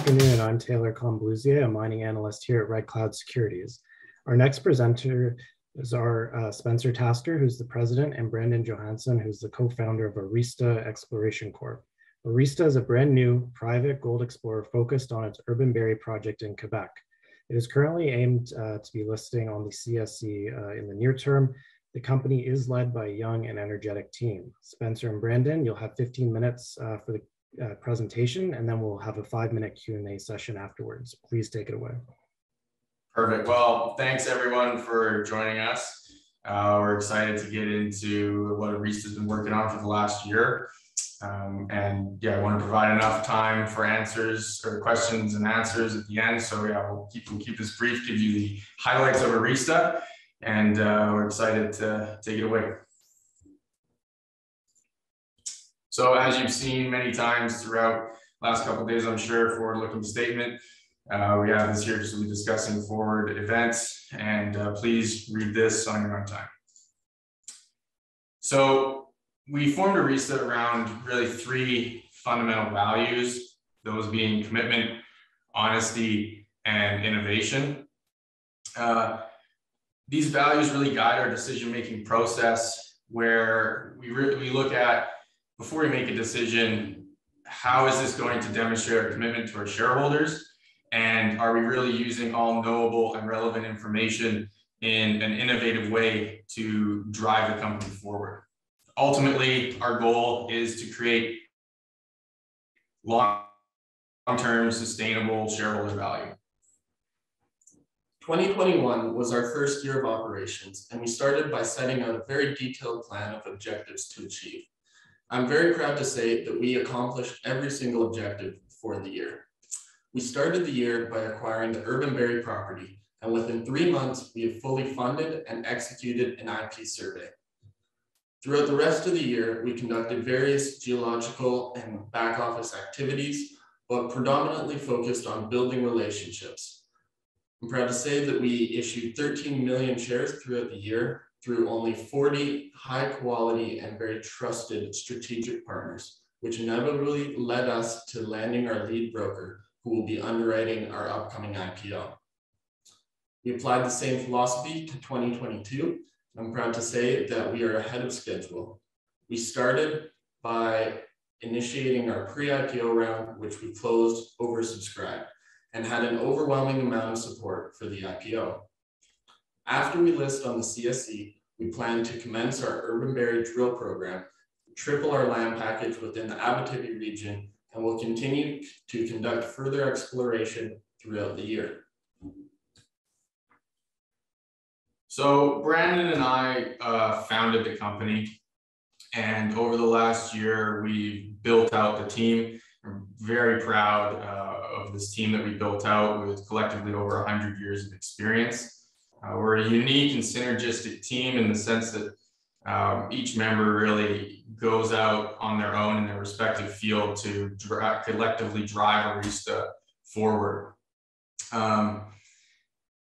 afternoon. I'm Taylor Comblouzier, a mining analyst here at Red Cloud Securities. Our next presenter is our Spencer Tasker, who's the president, and Brandon Johannson, who's the co-founder of AuRista Exploration Corp. AuRista is a brand new private gold explorer focused on its Urban Berry project in Quebec. It is currently aimed to be listing on the CSE in the near term. The company is led by a young and energetic team. Spencer and Brandon, you'll have 15 minutes for the presentation, and then we'll have a 5-minute Q&A session afterwards. Please take it away. Perfect. Well, thanks everyone for joining us. We're excited to get into what AuRista's been working on for the last year. And yeah, I want to provide enough time for answers or questions and answers at the end. So yeah, we'll keep this brief, give you the highlights of AuRista, and we're excited to take it away. So as you've seen many times throughout the last couple of days, I'm sure, forward-looking statement. We have this here just to be discussing forward events, and please read this on your own time. So we formed AuRista around really 3 fundamental values, those being commitment, honesty, and innovation. These values really guide our decision-making process, where we look at, before we make a decision, how is this going to demonstrate our commitment to our shareholders? And are we really using all knowable and relevant information in an innovative way to drive the company forward? Ultimately, our goal is to create long-term sustainable shareholder value. 2021 was our first year of operations, and we started by setting out a very detailed plan of objectives to achieve. I'm very proud to say that we accomplished every single objective for the year. We started the year by acquiring the Urban Berry property, and within 3 months, we have fully funded and executed an IP survey. Throughout the rest of the year, we conducted various geological and back office activities, but predominantly focused on building relationships. I'm proud to say that we issued 13 million shares throughout the year through only 40 high quality and very trusted strategic partners, which inevitably led us to landing our lead broker, who will be underwriting our upcoming IPO. We applied the same philosophy to 2022. I'm proud to say that we are ahead of schedule. We started by initiating our pre-IPO round, which we closed oversubscribed, and had an overwhelming amount of support for the IPO. After we list on the CSE, we plan to commence our Urban Berry drill program, triple our land package within the Abitibi region, and will continue to conduct further exploration throughout the year. So Brandon and I founded the company, and over the last year, we built out the team. I'm very proud of this team that we built out with collectively over 100 years of experience. We're a unique and synergistic team in the sense that each member really goes out on their own in their respective field to collectively drive AuRista forward.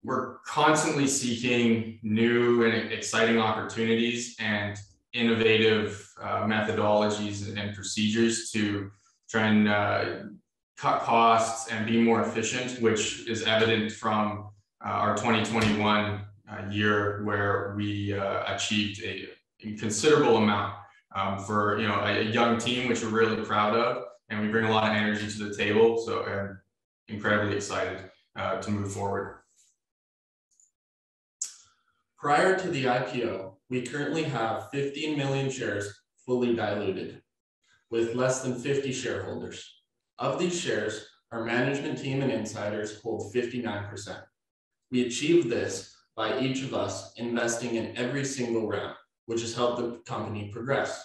We're constantly seeking new and exciting opportunities and innovative methodologies and procedures to try and cut costs and be more efficient, which is evident from our 2021 year, where we achieved a considerable amount for a young team, which we're really proud of, and we bring a lot of energy to the table. So I'm incredibly excited to move forward. Prior to the IPO, we currently have 15 million shares fully diluted, with less than 50 shareholders. Of these shares, our management team and insiders hold 59%. We achieved this by each of us investing in every single round, which has helped the company progress.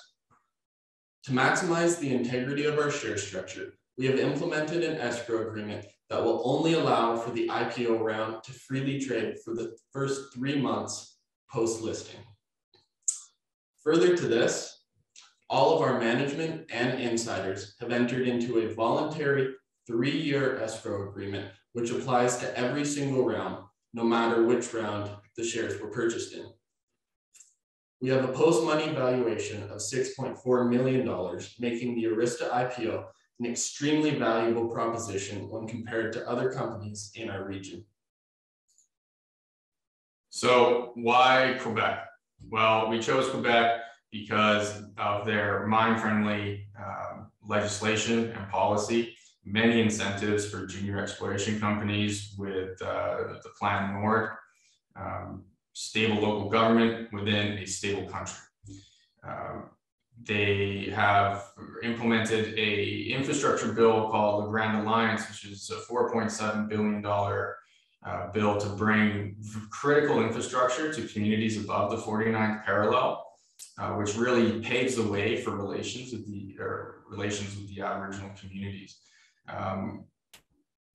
To maximize the integrity of our share structure, we have implemented an escrow agreement that will only allow for the IPO round to freely trade for the first 3 months post-listing. Further to this, all of our management and insiders have entered into a voluntary 3-year escrow agreement, which applies to every single round, no matter which round the shares were purchased in. We have a post-money valuation of $6.4 million, making the AuRista IPO an extremely valuable proposition when compared to other companies in our region. So why Quebec? Well, we chose Quebec because of their mine-friendly legislation and policy, many incentives for junior exploration companies with the Plan Nord, stable local government within a stable country. They have implemented a infrastructure bill called the Grand Alliance, which is a $4.7 billion bill to bring critical infrastructure to communities above the 49th parallel, which really paves the way for relations with the Aboriginal communities.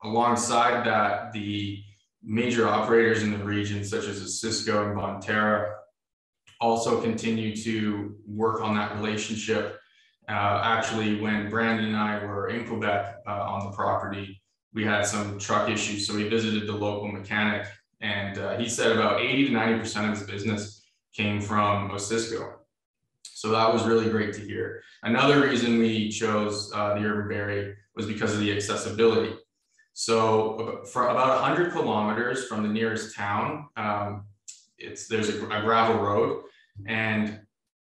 Alongside that, the major operators in the region, such as Osisko and Bonterra, also continue to work on that relationship. Actually, when Brandon and I were in Quebec on the property, we had some truck issues. So we visited the local mechanic, and he said about 80 to 90% of his business came from Osisko. So that was really great to hear. Another reason we chose the urban berry was because of the accessibility. So for about 100 kilometers from the nearest town, there's a gravel road, and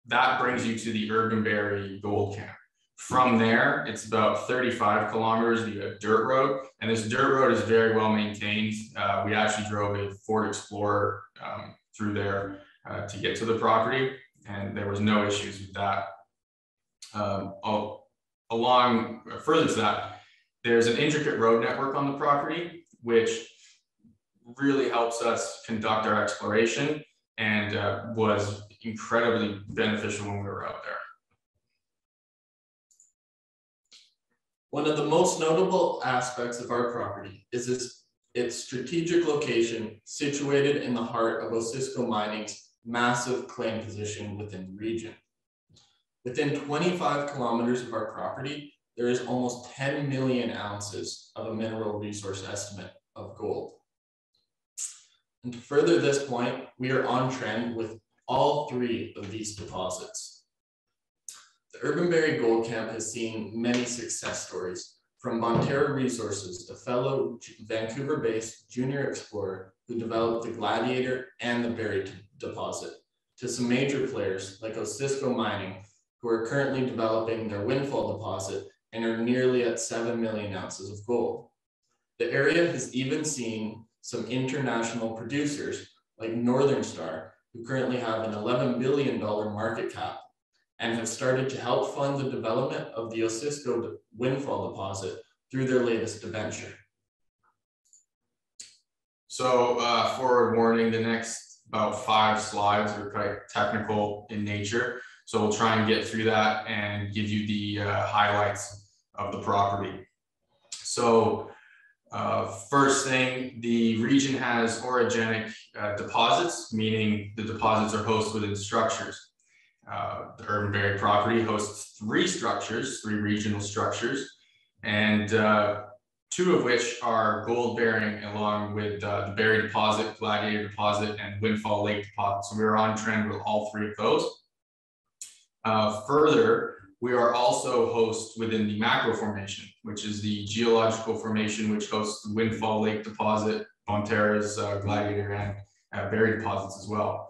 that brings you to the Urban Berry Gold Camp. From there, it's about 35 kilometers via dirt road, and this dirt road is very well maintained. We actually drove a Ford Explorer through there to get to the property, and there was no issues with that. Further to that, there's an intricate road network on the property, which really helps us conduct our exploration and was incredibly beneficial when we were out there. One of the most notable aspects of our property is its strategic location, situated in the heart of Osisko Mining's massive claim position within the region. Within 25 kilometers of our property, there is almost 10 million ounces of a mineral resource estimate of gold. And to further this point, we are on trend with all three of these deposits. The Urban Berry Gold Camp has seen many success stories, from Bonterra Resources, a fellow Vancouver-based junior explorer who developed the Gladiator and the Berry deposit, to some major players like Osisko Mining, who are currently developing their Windfall deposit and are nearly at 7 million ounces of gold. The area has even seen some international producers like Northern Star, who currently have an $11 billion market cap and have started to help fund the development of the Osisko Windfall deposit through their latest debenture. So forward warning, the next about 5 slides are quite technical in nature. So we'll try and get through that and give you the highlights of the property. So first thing, the region has orogenic deposits, meaning the deposits are hosted within structures. The Urban Berry property hosts 3 structures, 3 regional structures, and 2 of which are gold bearing, along with the Berry deposit, Gladiator deposit, and Windfall Lake deposit. So we're on trend with all 3 of those. Further, we are also host within the macro formation, which is the geological formation, which hosts the Windfall Lake deposit, Bonterra's Gladiator, and Berry deposits as well.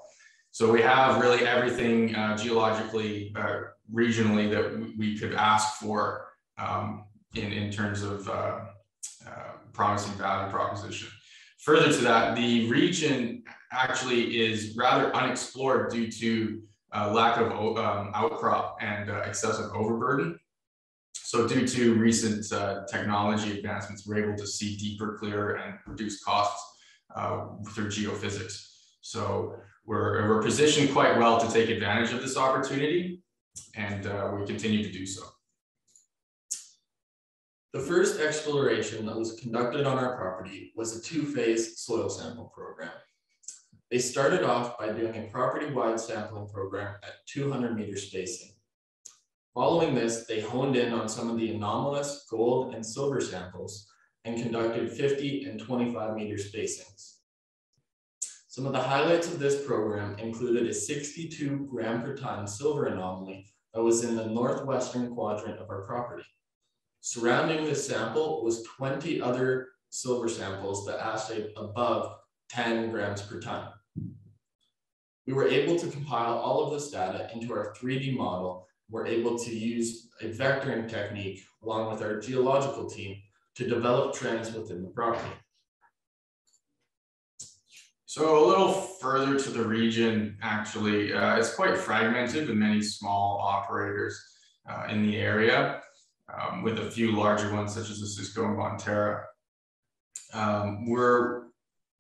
So we have really everything geologically, regionally, that we could ask for in terms of promising value proposition. Further to that, the region actually is rather unexplored due to lack of outcrop and excessive overburden. So due to recent technology advancements, we're able to see deeper, clearer, and reduce costs through geophysics. So we're positioned quite well to take advantage of this opportunity, and we continue to do so. The first exploration that was conducted on our property was a 2-phase soil sample program. They started off by doing a property-wide sampling program at 200-meter spacing. Following this, they honed in on some of the anomalous gold and silver samples and conducted 50 and 25-meter spacings. Some of the highlights of this program included a 62 gram per ton silver anomaly that was in the northwestern quadrant of our property. Surrounding this sample was 20 other silver samples that assayed above 10 grams per ton. We were able to compile all of this data into our 3D model. We're able to use a vectoring technique along with our geological team to develop trends within the property. So a little further to the region, actually, it's quite fragmented with many small operators in the area, with a few larger ones such as the Cisco and Bonterra.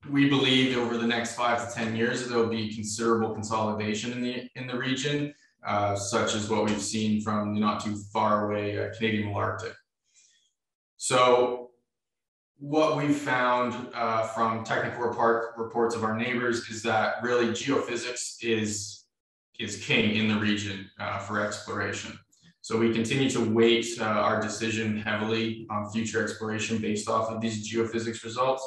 We believe over the next 5 to 10 years, there will be considerable consolidation in the region, such as what we've seen from the not too far away Canadian Malarctic. So what we've found from technical reports of our neighbors is that really geophysics is king in the region for exploration. So we continue to weight our decision heavily on future exploration based off of these geophysics results.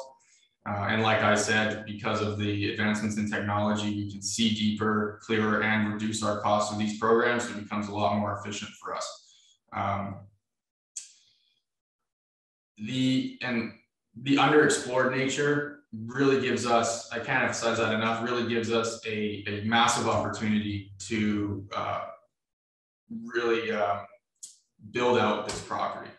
And like I said, because of the advancements in technology, we can see deeper, clearer, and reduce our costs of these programs. So it becomes a lot more efficient for us. The underexplored nature really gives us, I can't emphasize that enough, really gives us a massive opportunity to really build out this property.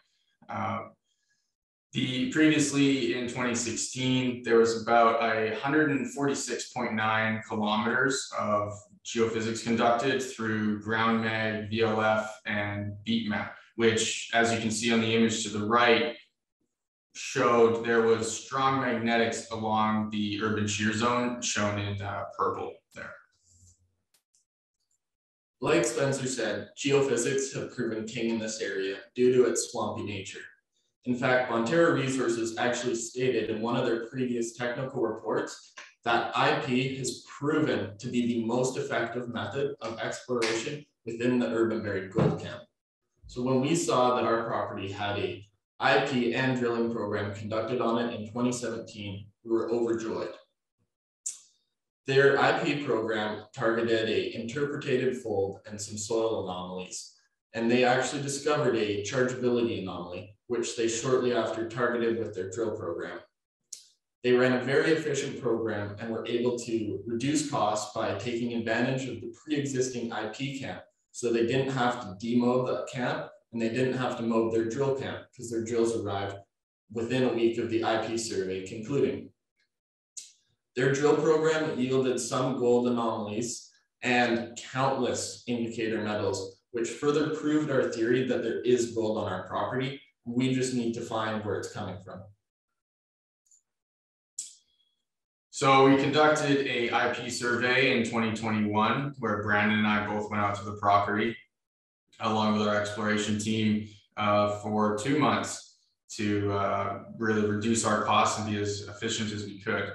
Previously in 2016, there was about 146.9 kilometers of geophysics conducted through ground mag, VLF, and beat map, which, as you can see on the image to the right, showed there was strong magnetics along the urban shear zone, shown in purple there. Like Spencer said, geophysics have proven king in this area due to its swampy nature. In fact, Bonterra Resources actually stated in one of their previous technical reports that IP has proven to be the most effective method of exploration within the urban buried gold camp. So when we saw that our property had a IP and drilling program conducted on it in 2017, we were overjoyed. Their IP program targeted a interpretated fold and some soil anomalies, and they actually discovered a chargeability anomaly, which they shortly after targeted with their drill program. They ran a very efficient program and were able to reduce costs by taking advantage of the pre-existing IP camp. So they didn't have to demob the camp, and they didn't have to mow their drill camp because their drills arrived within a week of the IP survey concluding. Their drill program yielded some gold anomalies and countless indicator metals, which further proved our theory that there is gold on our property. We just need to find where it's coming from. So we conducted a IP survey in 2021, where Brandon and I both went out to the property along with our exploration team for 2 months to really reduce our costs and be as efficient as we could.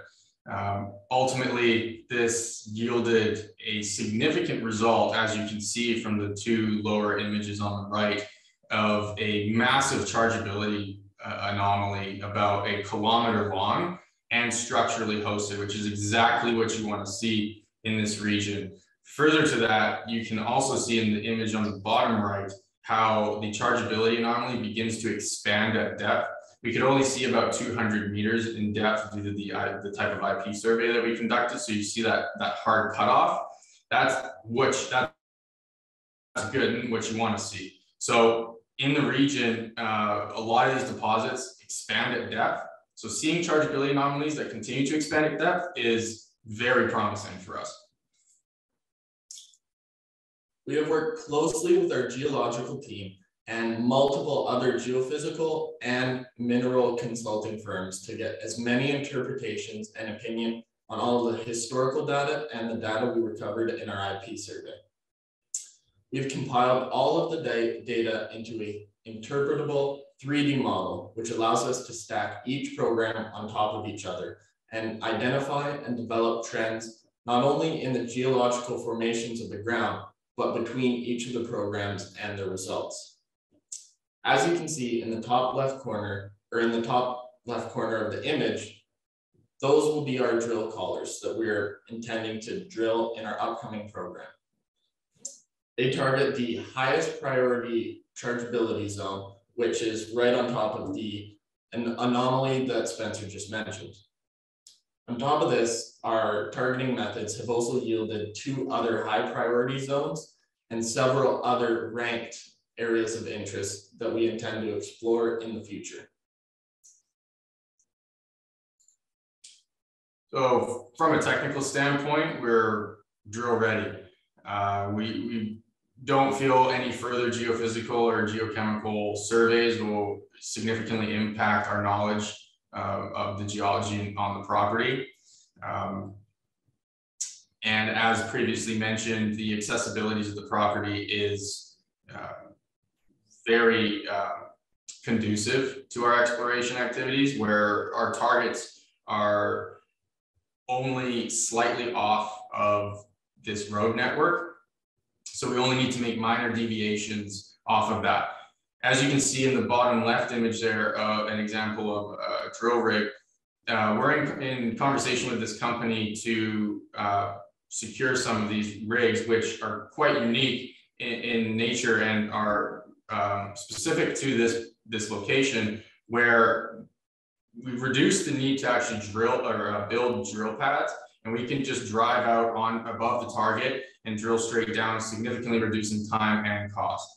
Ultimately, this yielded a significant result, as you can see from the 2 lower images on the right, of a massive chargeability anomaly about 1 kilometer long and structurally hosted, which is exactly what you want to see in this region. Further to that, you can also see in the image on the bottom right how the chargeability anomaly begins to expand at depth. We could only see about 200 meters in depth due to the type of IP survey that we conducted. So you see that hard cutoff. That's good and what you want to see. So in the region, a lot of these deposits expand at depth. So seeing chargeability anomalies that continue to expand at depth is very promising for us. We have worked closely with our geological team and multiple other geophysical and mineral consulting firms to get as many interpretations and opinion on all of the historical data and the data we recovered in our IP survey. We've compiled all of the data into an interpretable 3D model, which allows us to stack each program on top of each other and identify and develop trends, not only in the geological formations of the ground, but between each of the programs and their results. As you can see in the top left corner, or in the top left corner of the image, those will be our drill collars that we're intending to drill in our upcoming program. They target the highest priority chargeability zone, which is right on top of an anomaly that Spencer just mentioned. On top of this, our targeting methods have also yielded 2 other high priority zones and several other ranked areas of interest that we intend to explore in the future. So from a technical standpoint, we're drill ready. We don't feel any further geophysical or geochemical surveys will significantly impact our knowledge of the geology on the property. And as previously mentioned, the accessibilities of the property is very conducive to our exploration activities, where our targets are only slightly off of this road network. So we only need to make minor deviations off of that. As you can see in the bottom left image there, an example of a drill rig. We're in conversation with this company to secure some of these rigs, which are quite unique in nature and are specific to this location, where we've reduced the need to actually drill or build drill pads, and we can just drive out on above the target and drill straight down, significantly reducing time and cost.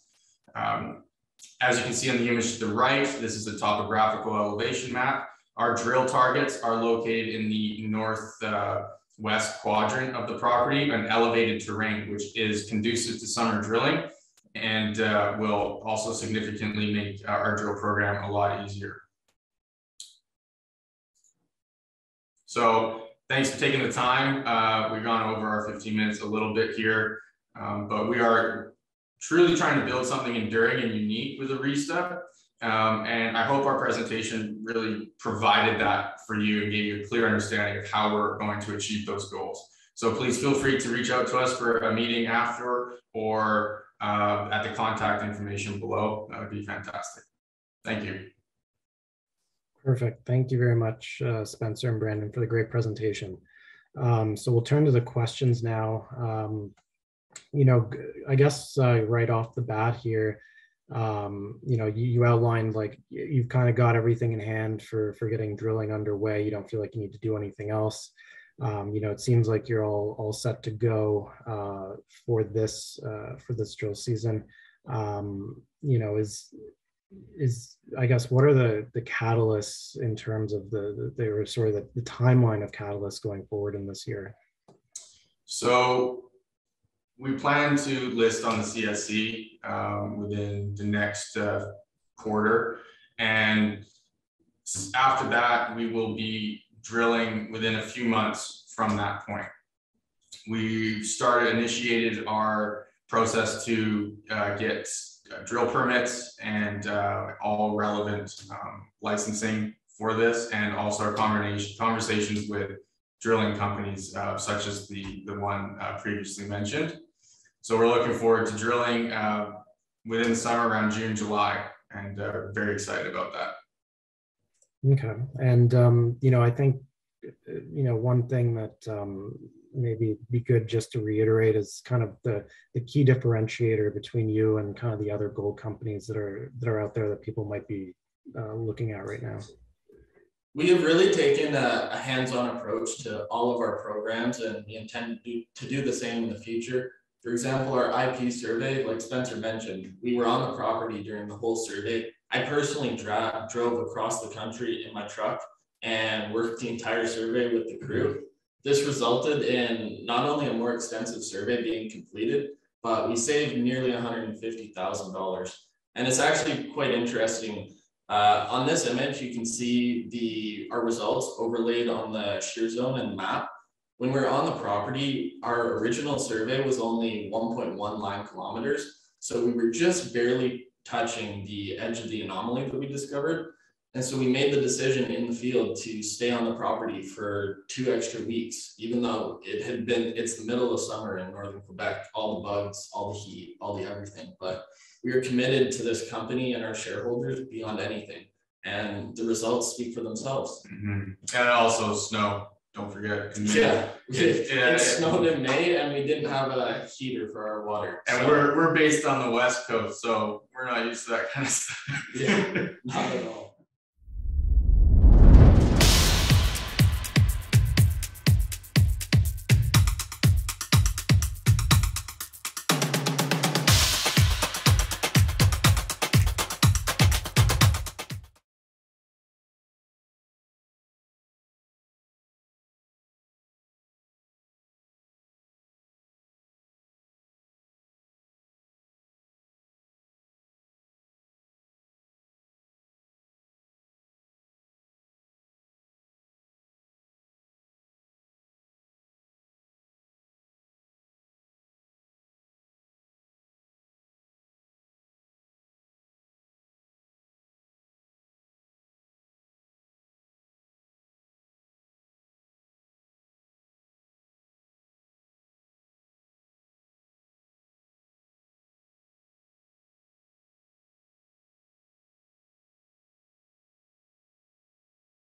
As you can see on the image to the right, this is a topographical elevation map. Our drill targets are located in the northwest quadrant of the property, an elevated terrain, which is conducive to summer drilling and will also significantly make our drill program a lot easier. So thanks for taking the time. We've gone over our 15 minutes a little bit here, but we are truly trying to build something enduring and unique with AuRista. And I hope our presentation really provided that for you and gave you a clear understanding of how we're going to achieve those goals. So please feel free to reach out to us for a meeting after or at the contact information below. That would be fantastic. Thank you. Perfect. Thank you very much, Spencer and Brandon, for the great presentation. So we'll turn to the questions now. You know, I guess right off the bat here, you know, you outlined like you've kind of got everything in hand for getting drilling underway. You don't feel like you need to do anything else. You know, it seems like you're all set to go for this drill season. You know, I guess, what are the catalysts in terms of the timeline of catalysts going forward in this year? So we plan to list on the CSC within the next quarter. And after that, we will be drilling within a few months from that point. We initiated our process to get drill permits and all relevant licensing for this, and also our conversations with drilling companies such as the one previously mentioned. So we're looking forward to drilling within the summer around June, July, and very excited about that. Okay. And, you know, I think, you know, one thing that maybe be good just to reiterate is kind of the key differentiator between you and kind of the other gold companies that are out there that people might be looking at right now. We have really taken a hands-on approach to all of our programs, and we intend to do the same in the future. For example, our IP survey, like Spencer mentioned, we were on the property during the whole survey. I personally drove across the country in my truck and worked the entire survey with the crew. This resulted in not only a more extensive survey being completed, but we saved nearly $150,000. And it's actually quite interesting. On this image, you can see our results overlaid on the shear zone and map. When we were on the property, our original survey was only 1.1 line kilometers. So we were just barely touching the edge of the anomaly that we discovered. And so we made the decision in the field to stay on the property for 2 extra weeks, even though it's the middle of summer in northern Quebec, all the bugs, all the heat, all the everything. But we are committed to this company and our shareholders beyond anything. And the results speak for themselves. Mm-hmm. And also snow. don't forget. It snowed in May and we didn't have a heater for our water. And so we're based on the West Coast, so we're not used to that kind of stuff. Not at all.